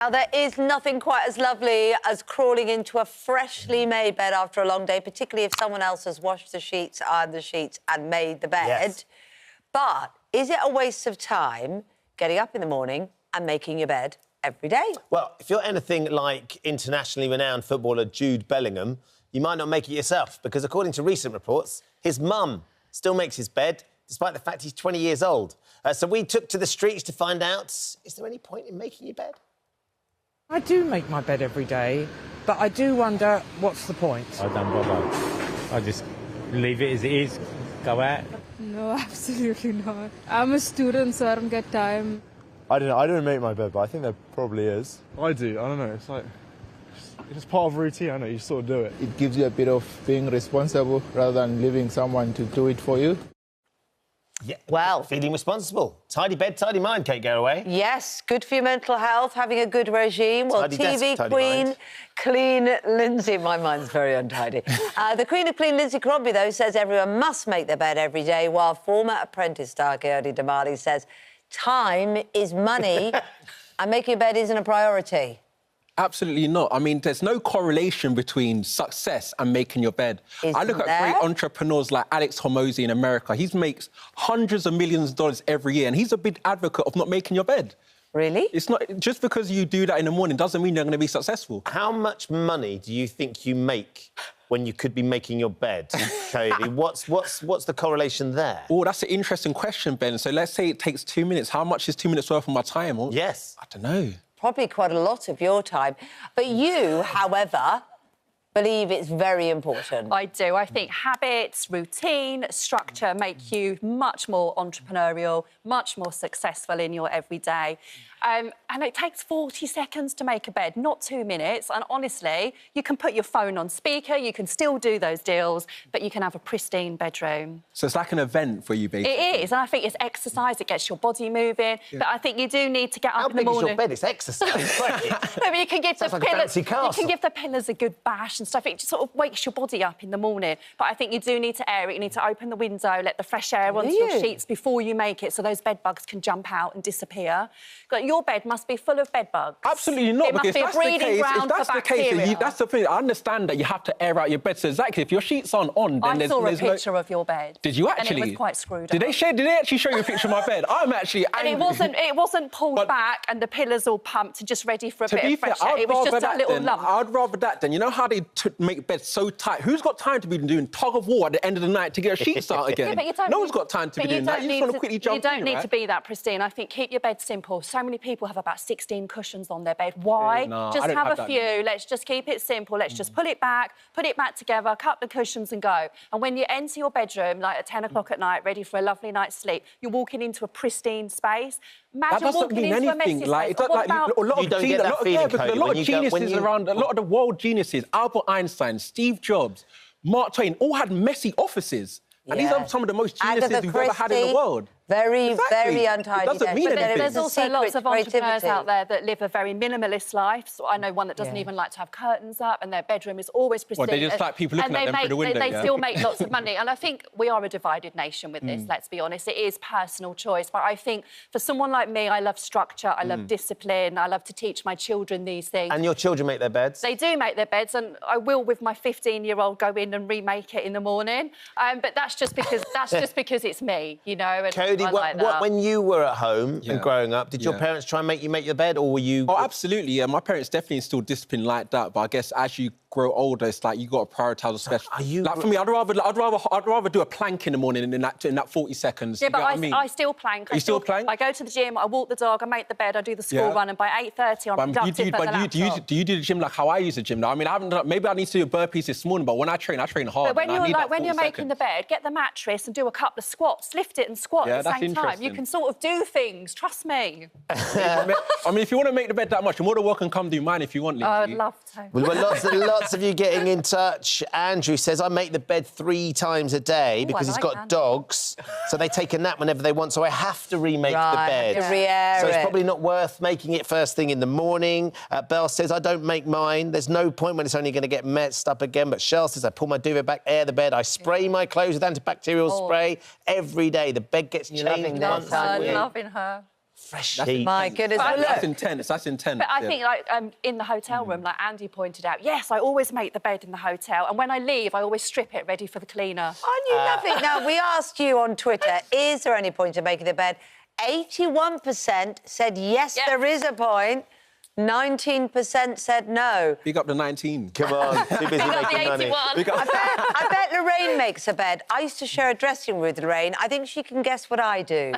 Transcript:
Now, there is nothing quite as lovely as crawling into a freshly made bed after a long day, particularly if someone else has washed the sheets, ironed the sheets and made the bed. Yes. But is it a waste of time getting up in the morning and making your bed every day? Well, if you're anything like internationally renowned footballer Jude Bellingham, you might not make it yourself, because according to recent reports, his mum still makes his bed, despite the fact he's 20 years old. So we took to the streets to find out, is there any point in making your bed? I do make my bed every day, but I do wonder, what's the point? I don't bother. I just leave it as it is, go out. No, absolutely not. I'm a student, so I don't get time. I don't know. I don't make my bed, but I think there probably is. I do. I don't know. It's like it's part of routine. I know you sort of do it. It gives you a bit of being responsible rather than leaving someone to do it for you. Yeah, well, feeling responsible. Tidy bed, tidy mind, Kate Garraway. Yes, good for your mental health, having a good regime. Well, Tidy TV desk, queen, mind. Clean Lindsay. My mind's very untidy. The Queen of Clean, Lindsay Crosby, though, says everyone must make their bed every day, while former apprentice star Coyote Damali says time is money and making your bed isn't a priority. Absolutely not. I mean, there's no correlation between success and making your bed. I look at great entrepreneurs like Alex Hormozi in America. He makes hundreds of millions of dollars every year, and he's a big advocate of not making your bed. Really? It's not just because you do that in the morning doesn't mean you're going to be successful. How much money do you think you make when you could be making your bed, Cody? What's the correlation there? Oh, that's an interesting question, Ben. So let's say it takes 2 minutes. How much is 2 minutes worth of my time? Well, yes. I don't know. Probably quite a lot of your time. But you, however, believe it's very important. I do. I think habits, routine, structure make you much more entrepreneurial, much more successful in your everyday. And it takes 40 seconds to make a bed, not 2 minutes. And honestly, you can put your phone on speaker, you can still do those deals, but you can have a pristine bedroom. So it's like an event for you, basically? It is, and I think it's exercise, it gets your body moving. Yeah. But I think you do need to get up in the morning. How big is your bed? It's exercise. No, but you can give the like pillars, you can give the pillars a good bash and stuff. It just sort of wakes your body up in the morning. But I think you do need to air it. You need to open the window, let the fresh air onto your sheets before you make it, so those bed bugs can jump out and disappear. Like, your bed must be full of bed bugs. Absolutely not. It must be a breeding ground for bacteria. That's the thing. I understand that you have to air out your bed. So exactly, if your sheets aren't on, then I saw a picture of your bed. Did you actually? And it was quite screwed up. Did they actually show you a picture of my bed? I'm actually angry. And it wasn't pulled back and the pillars all pumped and just ready for a bit of fresh air. It was just a little lump. I'd rather that than, you know how they make beds so tight? Who's got time to be doing tug of war at the end of the night to get a sheets out again? Yeah, but no one's got time to be doing that. You just want to quickly jump in, You don't need to be that pristine. I think keep your bed simple. So many people have about 16 cushions on their bed. Why? No, just have a few. Let's just keep it simple. Let's just put it back together, cut the cushions and go. And when you enter your bedroom, like at 10 o'clock at night, ready for a lovely night's sleep, you're walking into a pristine space. Imagine that doesn't mean anything. Like, a lot of geniuses around, a lot of the world geniuses, Albert Einstein, Steve Jobs, Mark Twain, all had messy offices. And these are some of the most geniuses we've ever had in the world. Very, very untidy. It doesn't mean anything. There's also lots of entrepreneurs out there that live a very minimalist life. So I know one that doesn't even like to have curtains up and their bedroom is always pristine. Well, they just like people looking at them through the window. They still make lots of money. And I think we are a divided nation with this, let's be honest. It is personal choice. But I think for someone like me, I love structure, I love discipline, I love to teach my children these things. And your children make their beds? They do make their beds, and I will, with my 15-year-old, go in and remake it in the morning. But that's just because it's me, you know. And Cody, when you were at home and growing up, did your parents try and make you make your bed, or were you? Oh, absolutely. Yeah, my parents definitely instilled discipline like that. But I guess as you grow older, it's like you got to prioritise a special. Like for me, I'd rather do a plank in the morning in that 40 seconds. Yeah, but I still plank. You still plank? I go to the gym, I walk the dog, I make the bed, I do the school run, and by 8:30 I'm productive at the laptop. Do you do the gym like how I use the gym now? I mean, I haven't done. Maybe I need to do burpees this morning, but when I train hard. But when you're making the bed, get the mattress and do a couple of squats, lift it and squat at the same time. You can sort of do things. Trust me. I mean, if you want to make the bed that much, you're more than welcome. Come do mine if you want, Lindsay. I'd love to. Well, lots of you getting in touch. Andrew says, I make the bed 3 times a day because he's got dogs, so they take a nap whenever they want, so I have to remake the bed. So it's probably not worth making it first thing in the morning. Belle says, I don't make mine. There's no point when it's only going to get messed up again. But Shell says, I pull my duvet back, air the bed, I spray my clothes with antibacterial spray every day. The bed gets changed once a week. Loving her. Fresh sheets. My goodness. That's intense. That's intense. But I think, like, in the hotel room, like Andy pointed out, yes, I always make the bed in the hotel, and when I leave, I always strip it ready for the cleaner. Aren't you lovely? Now, we asked you on Twitter, is there any point in making the bed? 81% said yes, there is a point. 19% said no. Big up the 19. Come on, too busy making money. I bet Lorraine makes a bed. I used to share a dressing room with Lorraine. I think she can guess what I do.